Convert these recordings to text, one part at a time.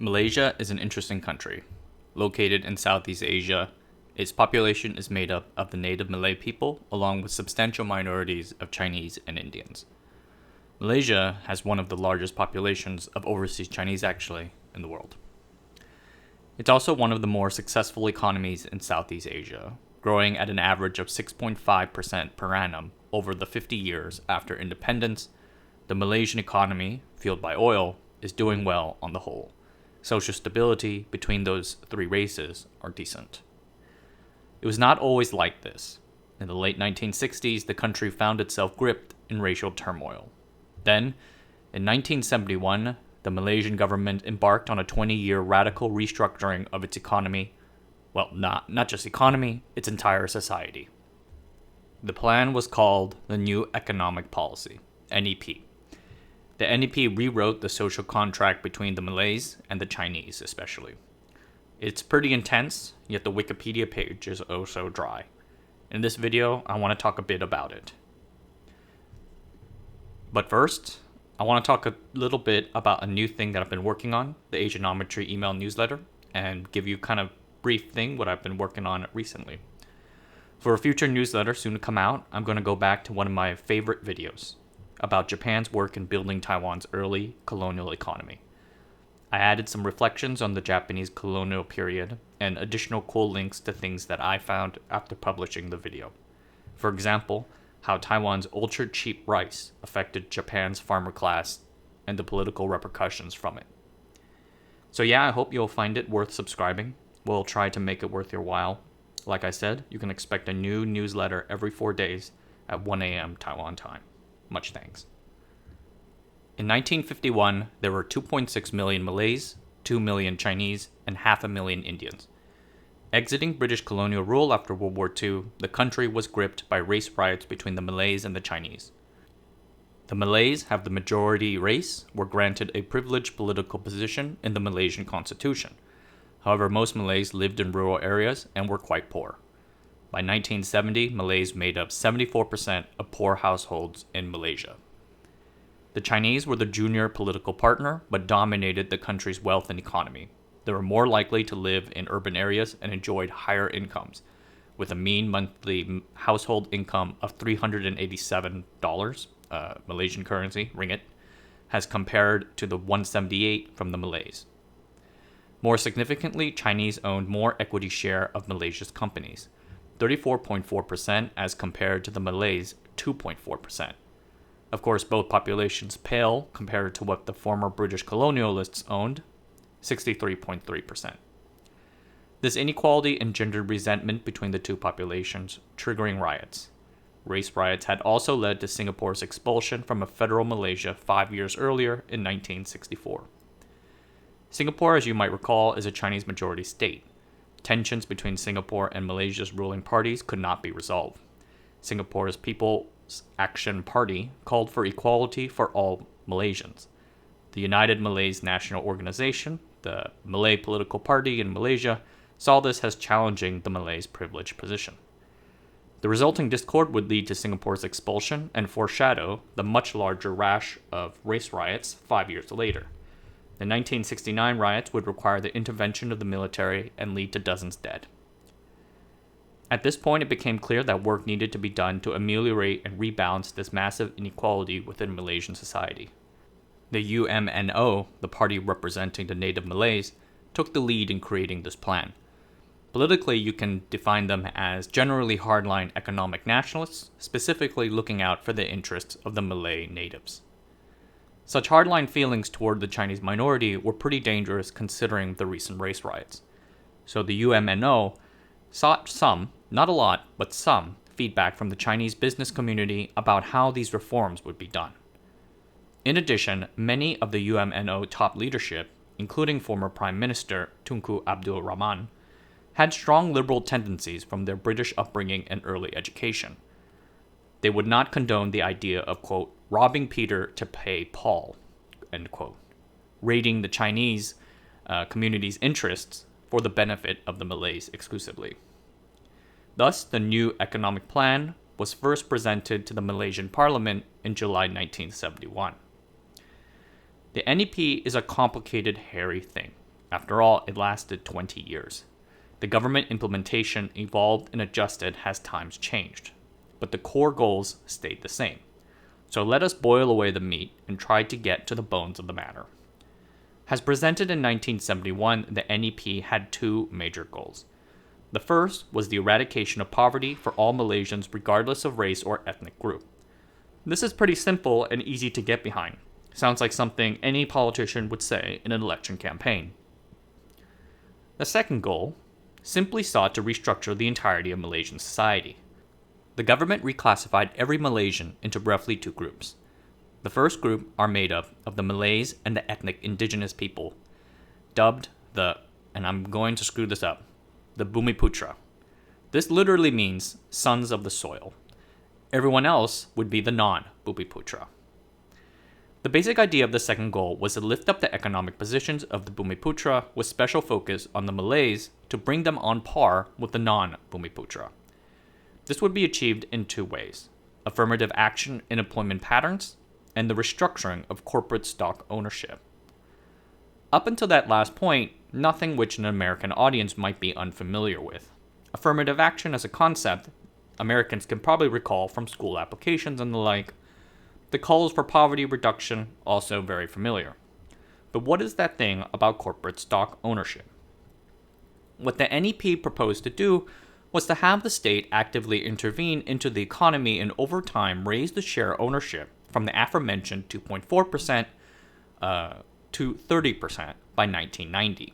Malaysia is an interesting country. Located in Southeast Asia, its population is made up of the native Malay people along with substantial minorities of Chinese and Indians. Malaysia has one of the largest populations of overseas Chinese actually in the world. It's also one of the more successful economies in Southeast Asia, growing at an average of 6.5% per annum over the 50 years after independence. The Malaysian economy, fueled by oil, is doing well on the whole. Social stability between those three races are decent. It was not always like this. In the late 1960s, the country found itself gripped in racial turmoil. Then, in 1971, the Malaysian government embarked on a 20-year radical restructuring of its economy. Well, not just economy, its entire society. The plan was called the New Economic Policy, NEP. The NEP rewrote the social contract between the Malays and the Chinese especially. It's pretty intense, yet the Wikipedia page is oh so dry. In this video, I want to talk a bit about it. But first, I want to talk a little bit about a new thing that I've been working on, the Asianometry email newsletter, and give you kind of brief thing what I've been working on recently. For a future newsletter soon to come out, I'm going to go back to one of my favorite videos about Japan's work in building Taiwan's early colonial economy. I added some reflections on the Japanese colonial period and additional cool links to things that I found after publishing the video. For example, how Taiwan's ultra-cheap rice affected Japan's farmer class and the political repercussions from it. So yeah, I hope you'll find it worth subscribing. We'll try to make it worth your while. Like I said, you can expect a new newsletter every 4 days at 1 a.m. Taiwan time. Much thanks. In 1951, there were 2.6 million Malays, 2 million Chinese, and 500,000 Indians. Exiting British colonial rule after World War II, the country was gripped by race riots between the Malays and the Chinese. The Malays, have the majority race, were granted a privileged political position in the Malaysian constitution. However, most Malays lived in rural areas and were quite poor. By 1970, Malays made up 74% of poor households in Malaysia. The Chinese were the junior political partner, but dominated the country's wealth and economy. They were more likely to live in urban areas and enjoyed higher incomes, with a mean monthly household income of $387, Malaysian currency, Ringgit, as compared to the 178 from the Malays. More significantly, Chinese owned more equity share of Malaysia's companies, 34.4% as compared to the Malays' 2.4%. Of course, both populations pale compared to what the former British colonialists owned, 63.3%. This inequality engendered resentment between the two populations, triggering riots. Race riots had also led to Singapore's expulsion from a federal Malaysia 5 years earlier in 1964. Singapore, as you might recall, is a Chinese majority state. Tensions between Singapore and Malaysia's ruling parties could not be resolved. Singapore's People's Action Party called for equality for all Malaysians. The United Malays National Organization, the Malay political party in Malaysia, saw this as challenging the Malays' privileged position. The resulting discord would lead to Singapore's expulsion and foreshadow the much larger rash of race riots 5 years later. The 1969 riots would require the intervention of the military and lead to dozens dead. At this point, it became clear that work needed to be done to ameliorate and rebalance this massive inequality within Malaysian society. The UMNO, the party representing the native Malays, took the lead in creating this plan. Politically, you can define them as generally hardline economic nationalists, specifically looking out for the interests of the Malay natives. Such hardline feelings toward the Chinese minority were pretty dangerous considering the recent race riots. So the UMNO sought some, not a lot, but some, feedback from the Chinese business community about how these reforms would be done. In addition, many of the UMNO top leadership, including former Prime Minister Tunku Abdul Rahman, had strong liberal tendencies from their British upbringing and early education. They would not condone the idea of, quote, robbing Peter to pay Paul, end quote, raiding the Chinese community's interests for the benefit of the Malays exclusively. Thus, the new economic plan was first presented to the Malaysian parliament in July 1971. The NEP is a complicated, hairy thing. After all, it lasted 20 years. The government implementation evolved and adjusted as times changed, but the core goals stayed the same. So let us boil away the meat and try to get to the bones of the matter. As presented in 1971, the NEP had two major goals. The first was the eradication of poverty for all Malaysians regardless of race or ethnic group. This is pretty simple and easy to get behind. Sounds like something any politician would say in an election campaign. The second goal simply sought to restructure the entirety of Malaysian society. The government reclassified every Malaysian into roughly two groups. The first group are made up of the Malays and the ethnic indigenous people, dubbed and I'm going to screw this up, the Bumiputra. This literally means sons of the soil. Everyone else would be the non-Bumiputra. The basic idea of the second goal was to lift up the economic positions of the Bumiputra with special focus on the Malays to bring them on par with the non-Bumiputra. This would be achieved in two ways: affirmative action in employment patterns and the restructuring of corporate stock ownership. Up until that last point, nothing which an American audience might be unfamiliar with. Affirmative action as a concept, Americans can probably recall from school applications and the like. The calls for poverty reduction, also very familiar. But what is that thing about corporate stock ownership? What the NEP proposed to do was to have the state actively intervene into the economy and over time raise the share ownership from the aforementioned 2.4% to 30% by 1990.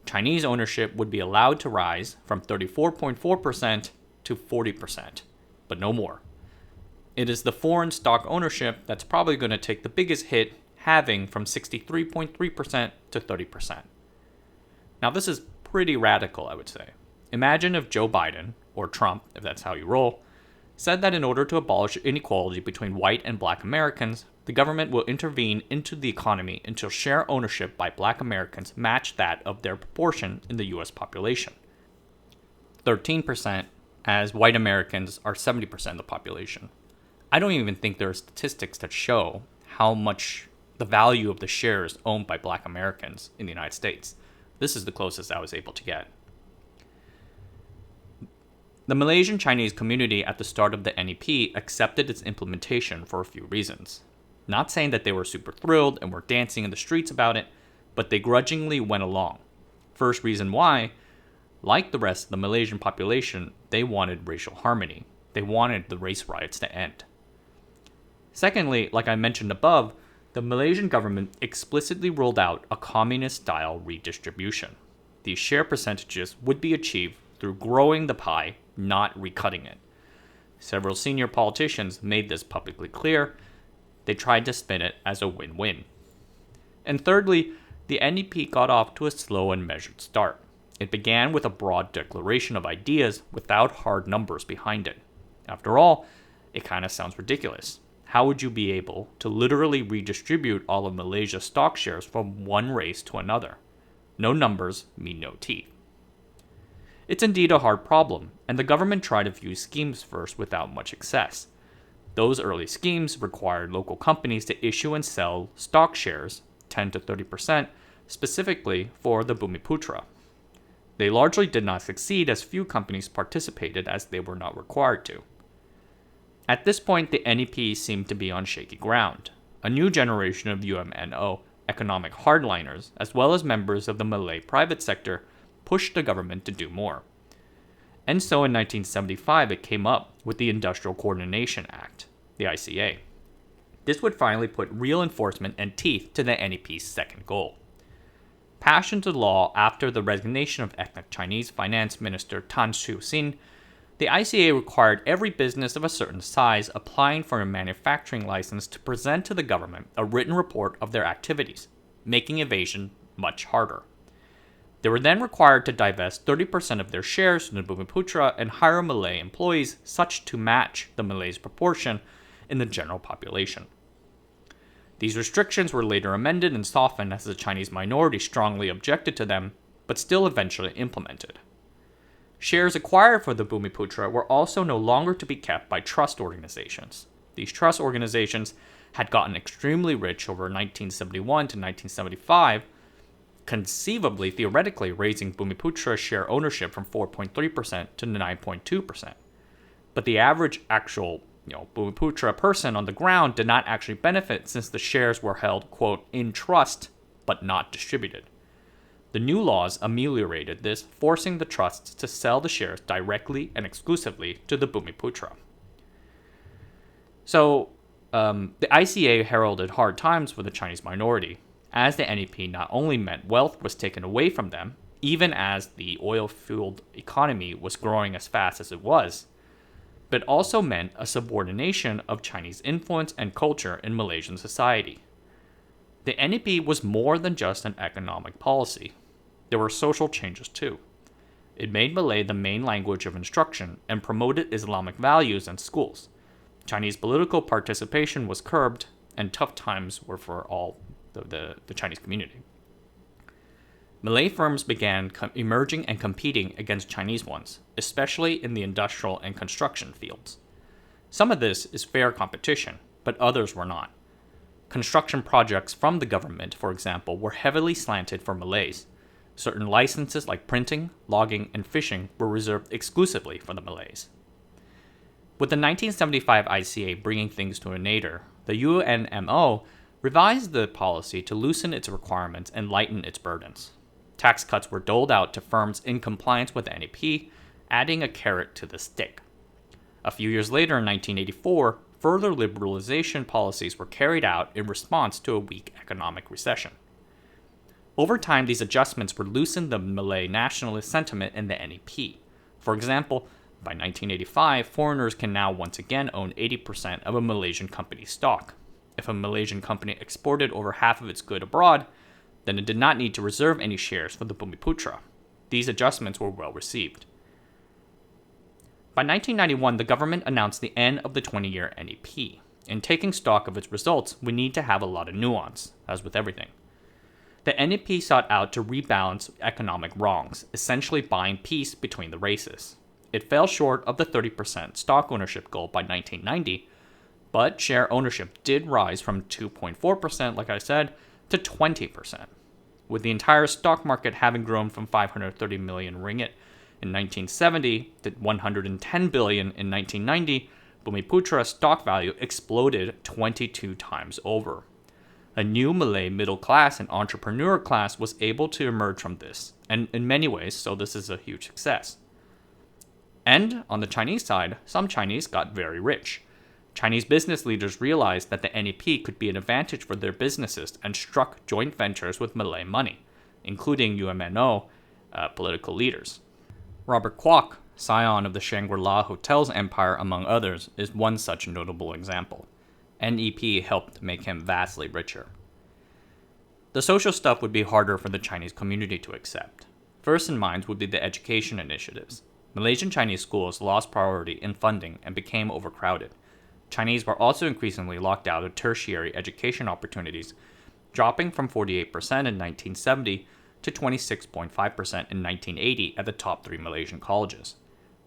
Chinese ownership would be allowed to rise from 34.4% to 40%, but no more. It is the foreign stock ownership that's probably going to take the biggest hit, halving from 63.3% to 30%. Now, this is pretty radical, I would say. Imagine if Joe Biden, or Trump, if that's how you roll, said that in order to abolish inequality between white and black Americans, the government will intervene into the economy until share ownership by black Americans match that of their proportion in the US population. 13%, as white Americans are 70% of the population. I don't even think there are statistics that show how much the value of the shares owned by black Americans in the United States. This is the closest I was able to get. The Malaysian Chinese community at the start of the NEP accepted its implementation for a few reasons. Not saying that they were super thrilled and were dancing in the streets about it, but they grudgingly went along. First reason why, like the rest of the Malaysian population, they wanted racial harmony. They wanted the race riots to end. Secondly, like I mentioned above, the Malaysian government explicitly ruled out a communist-style redistribution. These share percentages would be achieved through growing the pie, not recutting it. Several senior politicians made this publicly clear. They tried to spin it as a win-win. And thirdly, the NEP got off to a slow and measured start. It began with a broad declaration of ideas without hard numbers behind it. After all, it kind of sounds ridiculous. How would you be able to literally redistribute all of Malaysia's stock shares from one race to another? No numbers mean no teeth. It's indeed a hard problem, and the government tried a few schemes first without much success. Those early schemes required local companies to issue and sell stock shares, 10 to 30%, specifically for the Bumiputra. They largely did not succeed as few companies participated as they were not required to. At this point, the NEP seemed to be on shaky ground. A new generation of UMNO economic hardliners, as well as members of the Malay private sector, pushed the government to do more. And so in 1975, it came up with the Industrial Coordination Act, the ICA. This would finally put real enforcement and teeth to the NEP's second goal. Passed into law after the resignation of ethnic Chinese Finance Minister Tan Siew Sin, the ICA required every business of a certain size applying for a manufacturing license to present to the government a written report of their activities, making evasion much harder. They were then required to divest 30% of their shares in the Bumiputra and hire Malay employees such to match the Malays' proportion in the general population. These restrictions were later amended and softened as the Chinese minority strongly objected to them, but still eventually implemented. Shares acquired for the Bumiputra were also no longer to be kept by trust organizations. These trust organizations had gotten extremely rich over 1971 to 1975, conceivably, theoretically, raising Bumiputra share ownership from 4.3% to 9.2%. But the average actual Bumiputra person on the ground did not actually benefit since the shares were held, quote, in trust, but not distributed. The new laws ameliorated this, forcing the trusts to sell the shares directly and exclusively to the Bumiputra. So, the ICA heralded hard times for the Chinese minority, as the NEP not only meant wealth was taken away from them, even as the oil-fueled economy was growing as fast as it was, but also meant a subordination of Chinese influence and culture in Malaysian society. The NEP was more than just an economic policy. There were social changes too. It made Malay the main language of instruction and promoted Islamic values in schools. Chinese political participation was curbed, and tough times were for all the Chinese community. Malay firms began emerging and competing against Chinese ones, especially in the industrial and construction fields. Some of this is fair competition, but others were not. Construction projects from the government, for example, were heavily slanted for Malays. Certain licenses like printing, logging, and fishing were reserved exclusively for the Malays. With the 1975 ICA bringing things to a nadir, the UNMO revised the policy to loosen its requirements and lighten its burdens. Tax cuts were doled out to firms in compliance with the NEP, adding a carrot to the stick. A few years later, in 1984, further liberalization policies were carried out in response to a weak economic recession. Over time, these adjustments would loosen the Malay nationalist sentiment in the NEP. For example, by 1985, foreigners can now once again own 80% of a Malaysian company's stock. If a Malaysian company exported over half of its good abroad, then it did not need to reserve any shares for the Bumiputra. These adjustments were well received. By 1991, the government announced the end of the 20-year NEP. In taking stock of its results, we need to have a lot of nuance, as with everything. The NEP sought out to rebalance economic wrongs, essentially buying peace between the races. It fell short of the 30% stock ownership goal by 1990, but share ownership did rise from 2.4%, like I said, to 20%. With the entire stock market having grown from 530 million ringgit in 1970 to 110 billion in 1990, Bumiputra's stock value exploded 22 times over. A new Malay middle class and entrepreneur class was able to emerge from this, and in many ways, so this is a huge success. And on the Chinese side, some Chinese got very rich. Chinese business leaders realized that the NEP could be an advantage for their businesses and struck joint ventures with Malay money, including UMNO political leaders. Robert Kuok, scion of the Shangri-La Hotels empire among others, is one such notable example. NEP helped make him vastly richer. The social stuff would be harder for the Chinese community to accept. First in mind would be the education initiatives. Malaysian Chinese schools lost priority in funding and became overcrowded. Chinese were also increasingly locked out of tertiary education opportunities, dropping from 48% in 1970 to 26.5% in 1980 at the top 3 Malaysian colleges.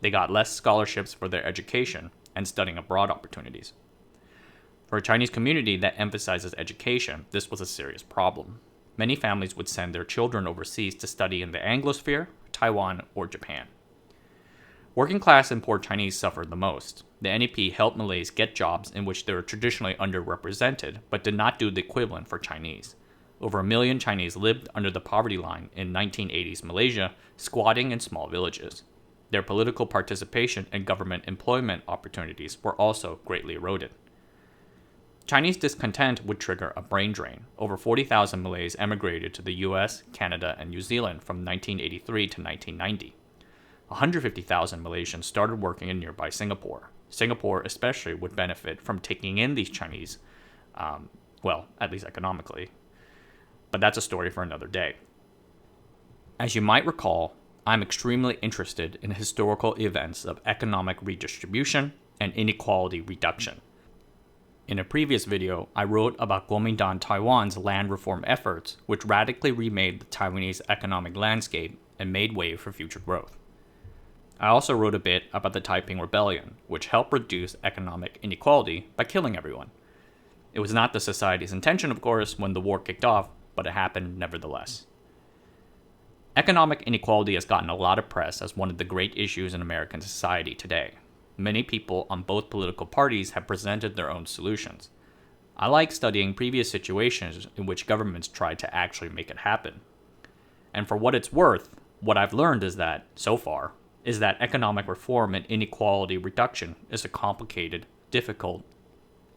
They got less scholarships for their education and studying abroad opportunities. For a Chinese community that emphasizes education, this was a serious problem. Many families would send their children overseas to study in the Anglosphere, Taiwan, or Japan. Working class and poor Chinese suffered the most. The NEP helped Malays get jobs in which they were traditionally underrepresented, but did not do the equivalent for Chinese. Over 1 million Chinese lived under the poverty line in 1980s Malaysia, squatting in small villages. Their political participation and government employment opportunities were also greatly eroded. Chinese discontent would trigger a brain drain. Over 40,000 Malays emigrated to the US, Canada, and New Zealand from 1983 to 1990. 150,000 Malaysians started working in nearby Singapore. Singapore especially would benefit from taking in these Chinese, at least economically. But that's a story for another day. As you might recall, I'm extremely interested in historical events of economic redistribution and inequality reduction. In a previous video, I wrote about Kuomintang Taiwan's land reform efforts, which radically remade the Taiwanese economic landscape and made way for future growth. I also wrote a bit about the Taiping Rebellion, which helped reduce economic inequality by killing everyone. It was not the society's intention, of course, when the war kicked off, but it happened nevertheless. Economic inequality has gotten a lot of press as one of the great issues in American society today. Many people on both political parties have presented their own solutions. I like studying previous situations in which governments tried to actually make it happen. And for what it's worth, what I've learned is that, so far, is that economic reform and inequality reduction is a complicated, difficult,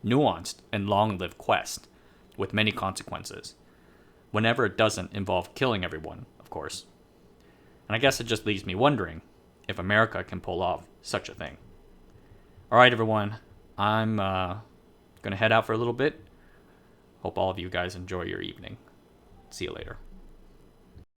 nuanced, and long-lived quest, with many consequences. Whenever it doesn't involve killing everyone, of course. And I guess it just leaves me wondering if America can pull off such a thing. Alright, everyone. I'm going to head out for a little bit. Hope all of you guys enjoy your evening. See you later.